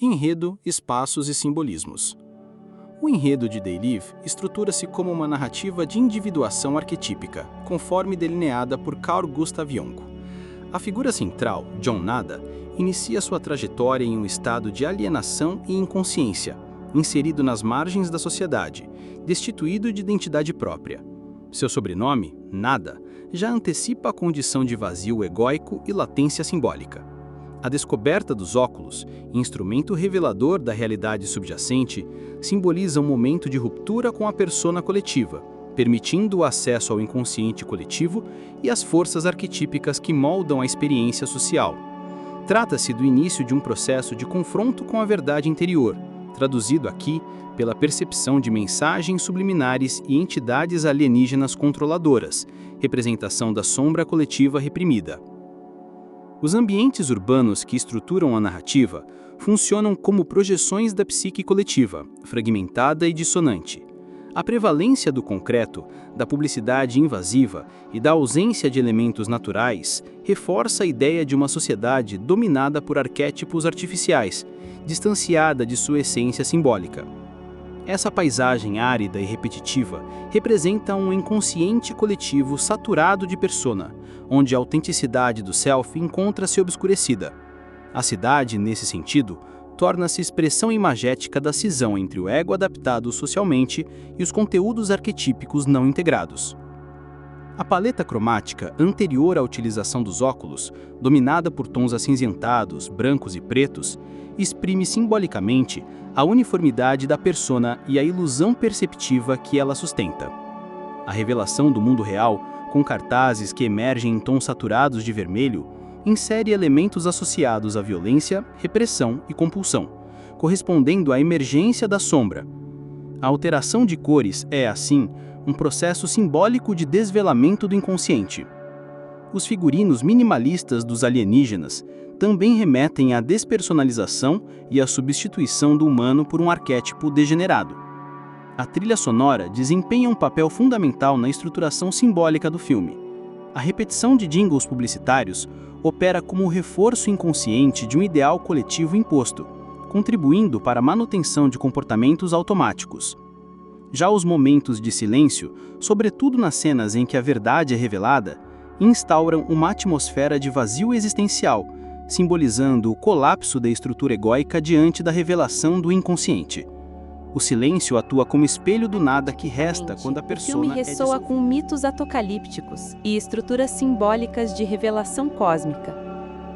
Enredo, espaços e simbolismos. O enredo de They Live estrutura-se como uma narrativa de individuação arquetípica, conforme delineada por Carl Gustav Jung. A figura central, John Nada, inicia sua trajetória em um estado de alienação e inconsciência, inserido nas margens da sociedade, destituído de identidade própria. Seu sobrenome, Nada, já antecipa a condição de vazio egóico e latência simbólica. A descoberta dos óculos, instrumento revelador da realidade subjacente, simboliza um momento de ruptura com a persona coletiva, permitindo o acesso ao inconsciente coletivo e às forças arquetípicas que moldam a experiência social. Trata-se do início de um processo de confronto com a verdade interior, traduzido aqui pela percepção de mensagens subliminares e entidades alienígenas controladoras, representação da sombra coletiva reprimida. Os ambientes urbanos que estruturam a narrativa funcionam como projeções da psique coletiva, fragmentada e dissonante. A prevalência do concreto, da publicidade invasiva e da ausência de elementos naturais reforça a ideia de uma sociedade dominada por arquétipos artificiais, distanciada de sua essência simbólica. Essa paisagem árida e repetitiva representa um inconsciente coletivo saturado de persona, onde a autenticidade do self encontra-se obscurecida. A cidade, nesse sentido, torna-se expressão imagética da cisão entre o ego adaptado socialmente e os conteúdos arquetípicos não integrados. A paleta cromática anterior à utilização dos óculos, dominada por tons acinzentados, brancos e pretos, exprime simbolicamente a uniformidade da persona e a ilusão perceptiva que ela sustenta. A revelação do mundo real, com cartazes que emergem em tons saturados de vermelho, insere elementos associados à violência, repressão e compulsão, correspondendo à emergência da sombra. A alteração de cores é, assim, um processo simbólico de desvelamento do inconsciente. Os figurinos minimalistas dos alienígenas também remetem à despersonalização e à substituição do humano por um arquétipo degenerado. A trilha sonora desempenha um papel fundamental na estruturação simbólica do filme. A repetição de jingles publicitários opera como um reforço inconsciente de um ideal coletivo imposto, contribuindo para a manutenção de comportamentos automáticos. Já os momentos de silêncio, sobretudo nas cenas em que a verdade é revelada, instauram uma atmosfera de vazio existencial, simbolizando o colapso da estrutura egóica diante da revelação do inconsciente. O silêncio atua como espelho do nada que resta quando a persona O filme ressoa com mitos apocalípticos e estruturas simbólicas de revelação cósmica.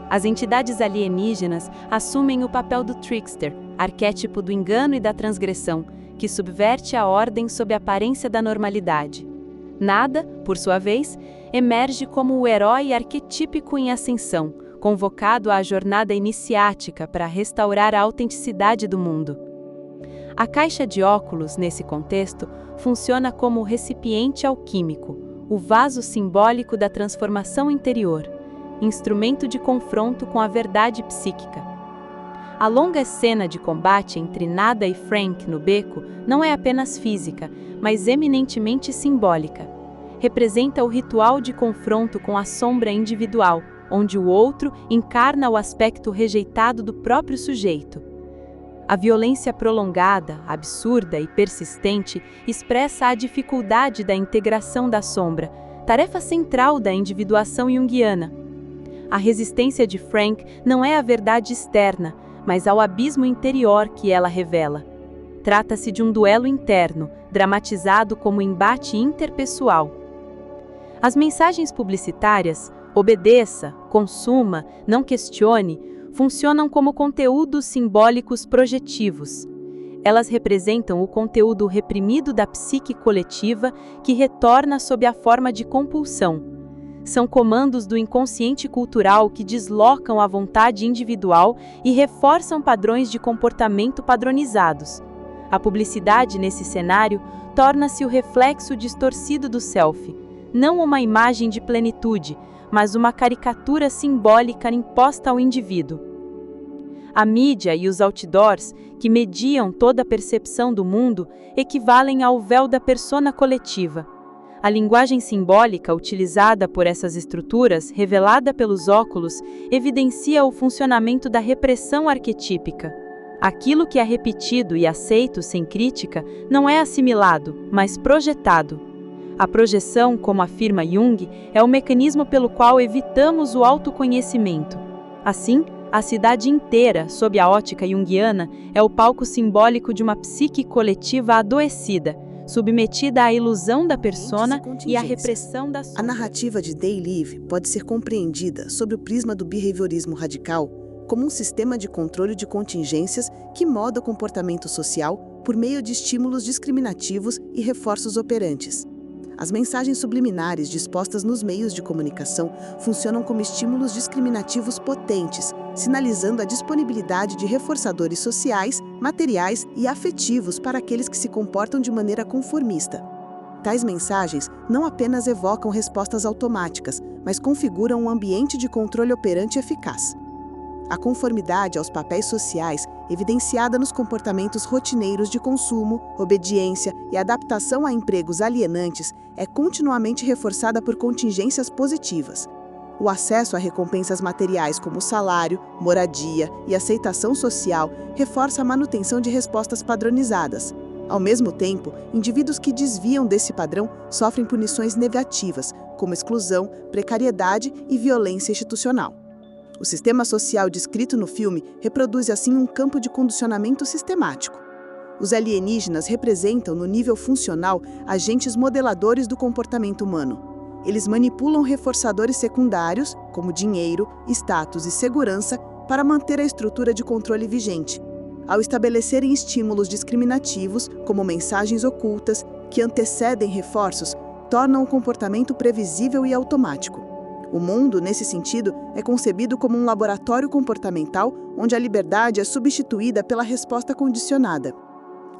As entidades alienígenas assumem o papel do trickster, arquétipo do engano e da transgressão, que subverte a ordem sob a aparência da normalidade. Nada, por sua vez, emerge como o herói arquetípico em ascensão, convocado à jornada iniciática para restaurar a autenticidade do mundo. A caixa de óculos, nesse contexto, funciona como o recipiente alquímico, o vaso simbólico da transformação interior, instrumento de confronto com a verdade psíquica. A longa cena de combate entre Nada e Frank no beco não é apenas física, mas eminentemente simbólica. Representa o ritual de confronto com a sombra individual, onde o outro encarna o aspecto rejeitado do próprio sujeito. A violência prolongada, absurda e persistente expressa a dificuldade da integração da sombra, tarefa central da individuação junguiana. A resistência de Frank não é à verdade externa, mas ao abismo interior que ela revela. Trata-se de um duelo interno, dramatizado como embate interpessoal. As mensagens publicitárias, obedeça, consuma, não questione, funcionam como conteúdos simbólicos projetivos. Elas representam o conteúdo reprimido da psique coletiva que retorna sob a forma de compulsão. São comandos do inconsciente cultural que deslocam a vontade individual e reforçam padrões de comportamento padronizados. A publicidade, nesse cenário, torna-se o reflexo distorcido do self, não uma imagem de plenitude, mas uma caricatura simbólica imposta ao indivíduo. A mídia e os outdoors, que mediam toda a percepção do mundo, equivalem ao véu da persona coletiva. A linguagem simbólica utilizada por essas estruturas, revelada pelos óculos, evidencia o funcionamento da repressão arquetípica. Aquilo que é repetido e aceito sem crítica não é assimilado, mas projetado. A projeção, como afirma Jung, é o mecanismo pelo qual evitamos o autoconhecimento. Assim, a cidade inteira, sob a ótica junguiana, é o palco simbólico de uma psique coletiva adoecida, submetida à ilusão da persona e à repressão da sombra. A narrativa de They Live pode ser compreendida sob o prisma do behaviorismo radical como um sistema de controle de contingências que moda o comportamento social por meio de estímulos discriminativos e reforços operantes. As mensagens subliminares dispostas nos meios de comunicação funcionam como estímulos discriminativos potentes, sinalizando a disponibilidade de reforçadores sociais, materiais e afetivos para aqueles que se comportam de maneira conformista. Tais mensagens não apenas evocam respostas automáticas, mas configuram um ambiente de controle operante eficaz. A conformidade aos papéis sociais, evidenciada nos comportamentos rotineiros de consumo, obediência e adaptação a empregos alienantes, é continuamente reforçada por contingências positivas. O acesso a recompensas materiais como salário, moradia e aceitação social reforça a manutenção de respostas padronizadas. Ao mesmo tempo, indivíduos que desviam desse padrão sofrem punições negativas, como exclusão, precariedade e violência institucional. O sistema social descrito no filme reproduz assim um campo de condicionamento sistemático. Os alienígenas representam, no nível funcional, agentes modeladores do comportamento humano. Eles manipulam reforçadores secundários, como dinheiro, status e segurança, para manter a estrutura de controle vigente. Ao estabelecerem estímulos discriminativos, como mensagens ocultas, que antecedem reforços, tornam o comportamento previsível e automático. O mundo, nesse sentido, é concebido como um laboratório comportamental onde a liberdade é substituída pela resposta condicionada.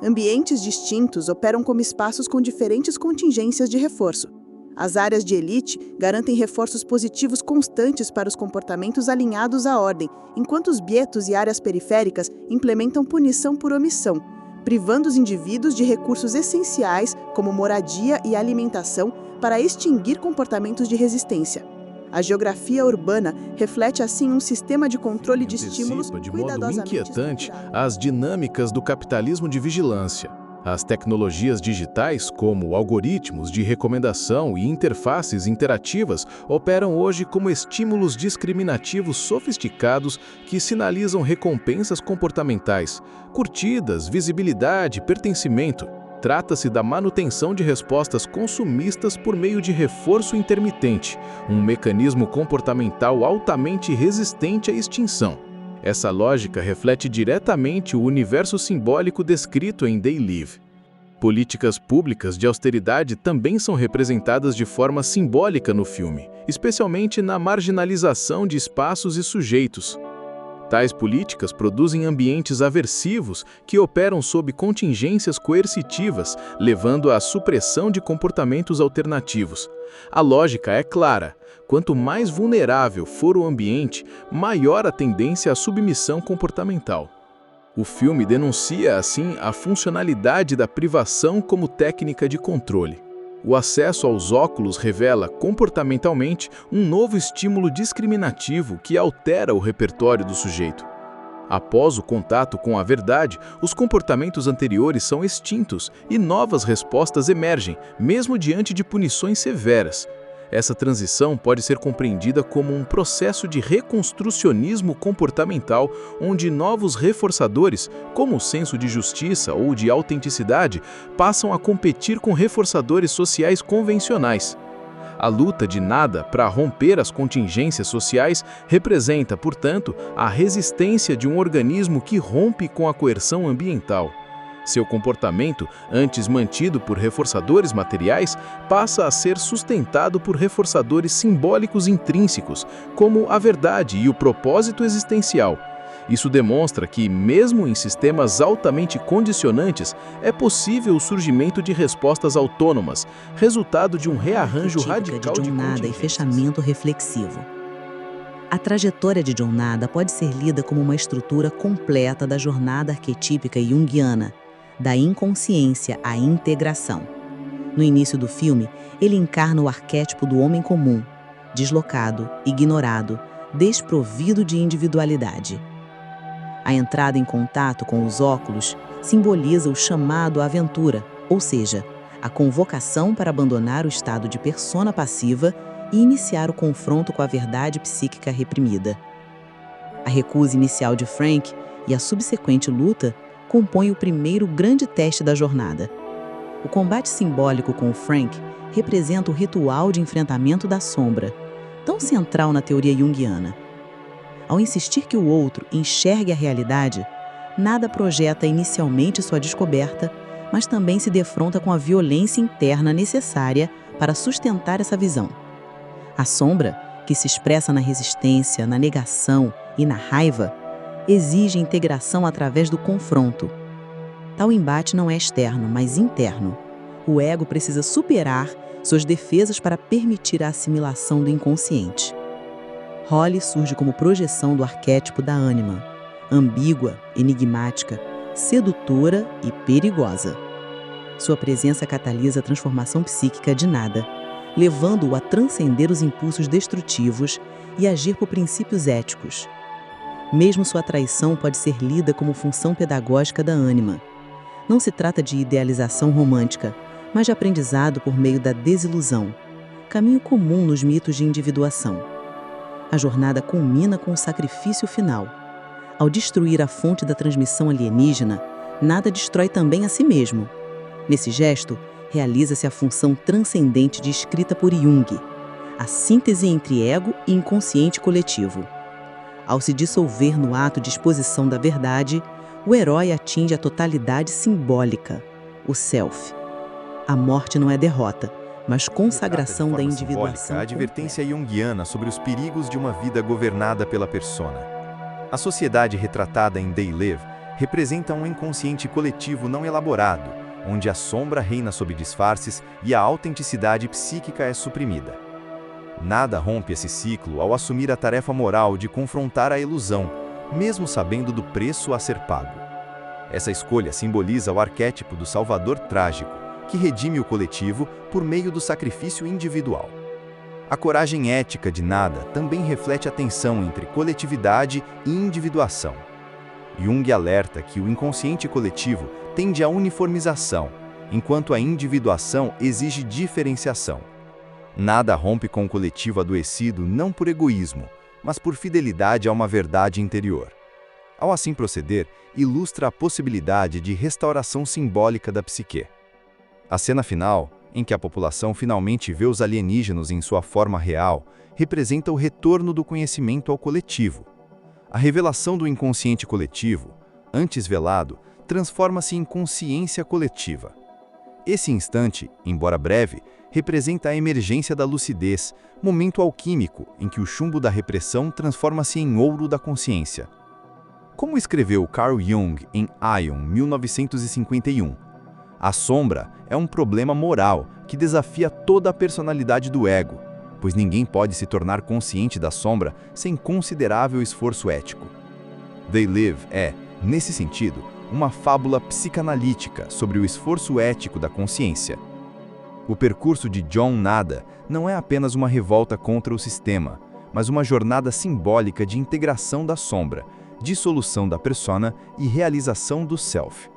Ambientes distintos operam como espaços com diferentes contingências de reforço. As áreas de elite garantem reforços positivos constantes para os comportamentos alinhados à ordem, enquanto os guetos e áreas periféricas implementam punição por omissão, privando os indivíduos de recursos essenciais, como moradia e alimentação, para extinguir comportamentos de resistência. A geografia urbana reflete assim um sistema de controle de estímulos de modo cuidadosamente inquietante estruturado. as dinâmicas do capitalismo de vigilância. As tecnologias digitais, como algoritmos de recomendação e interfaces interativas, operam hoje como estímulos discriminativos sofisticados que sinalizam recompensas comportamentais, curtidas, visibilidade, pertencimento. Trata-se da manutenção de respostas consumistas por meio de reforço intermitente, um mecanismo comportamental altamente resistente à extinção. Essa lógica reflete diretamente o universo simbólico descrito em They Live. Políticas públicas de austeridade também são representadas de forma simbólica no filme, especialmente na marginalização de espaços e sujeitos. Tais políticas produzem ambientes aversivos que operam sob contingências coercitivas, levando à supressão de comportamentos alternativos. A lógica é clara: quanto mais vulnerável for o ambiente, maior a tendência à submissão comportamental. O filme denuncia, assim, a funcionalidade da privação como técnica de controle. O acesso aos óculos revela, comportamentalmente, um novo estímulo discriminativo que altera o repertório do sujeito. Após o contato com a verdade, os comportamentos anteriores são extintos e novas respostas emergem, mesmo diante de punições severas. Essa transição pode ser compreendida como um processo de reconstrucionismo comportamental, onde novos reforçadores, como o senso de justiça ou de autenticidade, passam a competir com reforçadores sociais convencionais. A luta de nada para romper as contingências sociais representa, portanto, a resistência de um organismo que rompe com a coerção ambiental. Seu comportamento, antes mantido por reforçadores materiais, passa a ser sustentado por reforçadores simbólicos intrínsecos, como a verdade e o propósito existencial. Isso demonstra que, mesmo em sistemas altamente condicionantes, é possível o surgimento de respostas autônomas, resultado de um rearranjo radical de John Nada e fechamento reflexivo. A trajetória de John Nada pode ser lida como uma estrutura completa da jornada arquetípica junguiana, da inconsciência à integração. No início do filme, ele encarna o arquétipo do homem comum, deslocado, ignorado, desprovido de individualidade. A entrada em contato com os óculos simboliza o chamado à aventura, ou seja, a convocação para abandonar o estado de persona passiva e iniciar o confronto com a verdade psíquica reprimida. A recusa inicial de Frank e a subsequente luta compõem o primeiro grande teste da jornada. O combate simbólico com o Frank representa o ritual de enfrentamento da sombra, tão central na teoria junguiana. Ao insistir que o outro enxergue a realidade, Nada projeta inicialmente sua descoberta, mas também se defronta com a violência interna necessária para sustentar essa visão. A sombra, que se expressa na resistência, na negação e na raiva, exige integração através do confronto. Tal embate não é externo, mas interno. O ego precisa superar suas defesas para permitir a assimilação do inconsciente. Holly surge como projeção do arquétipo da ânima, ambígua, enigmática, sedutora e perigosa. Sua presença catalisa a transformação psíquica de Nada, levando-o a transcender os impulsos destrutivos e agir por princípios éticos. Mesmo sua traição pode ser lida como função pedagógica da ânima. Não se trata de idealização romântica, mas de aprendizado por meio da desilusão, caminho comum nos mitos de individuação. A jornada culmina com o sacrifício final. Ao destruir a fonte da transmissão alienígena, Nada destrói também a si mesmo. Nesse gesto, realiza-se a função transcendente descrita por Jung, a síntese entre ego e inconsciente coletivo. Ao se dissolver no ato de exposição da verdade, o herói atinge a totalidade simbólica, o self. A morte não é derrota, mas consagração da individuação. A advertência junguiana sobre os perigos de uma vida governada pela persona. A sociedade retratada em They Live representa um inconsciente coletivo não elaborado, onde a sombra reina sob disfarces e a autenticidade psíquica é suprimida. Nada rompe esse ciclo ao assumir a tarefa moral de confrontar a ilusão, mesmo sabendo do preço a ser pago. Essa escolha simboliza o arquétipo do salvador trágico, que redime o coletivo por meio do sacrifício individual. A coragem ética de Nada também reflete a tensão entre coletividade e individuação. Jung alerta que o inconsciente coletivo tende à uniformização, enquanto a individuação exige diferenciação. Nada rompe com o coletivo adoecido não por egoísmo, mas por fidelidade a uma verdade interior. Ao assim proceder, ilustra a possibilidade de restauração simbólica da psique. A cena final, em que a população finalmente vê os alienígenas em sua forma real, representa o retorno do conhecimento ao coletivo. A revelação do inconsciente coletivo, antes velado, transforma-se em consciência coletiva. Esse instante, embora breve, representa a emergência da lucidez, momento alquímico em que o chumbo da repressão transforma-se em ouro da consciência. Como escreveu Carl Jung em Aion, 1951, a sombra é um problema moral que desafia toda a personalidade do ego, pois ninguém pode se tornar consciente da sombra sem considerável esforço ético. They Live é, nesse sentido, uma fábula psicanalítica sobre o esforço ético da consciência. O percurso de John Nada não é apenas uma revolta contra o sistema, mas uma jornada simbólica de integração da sombra, dissolução da persona e realização do self.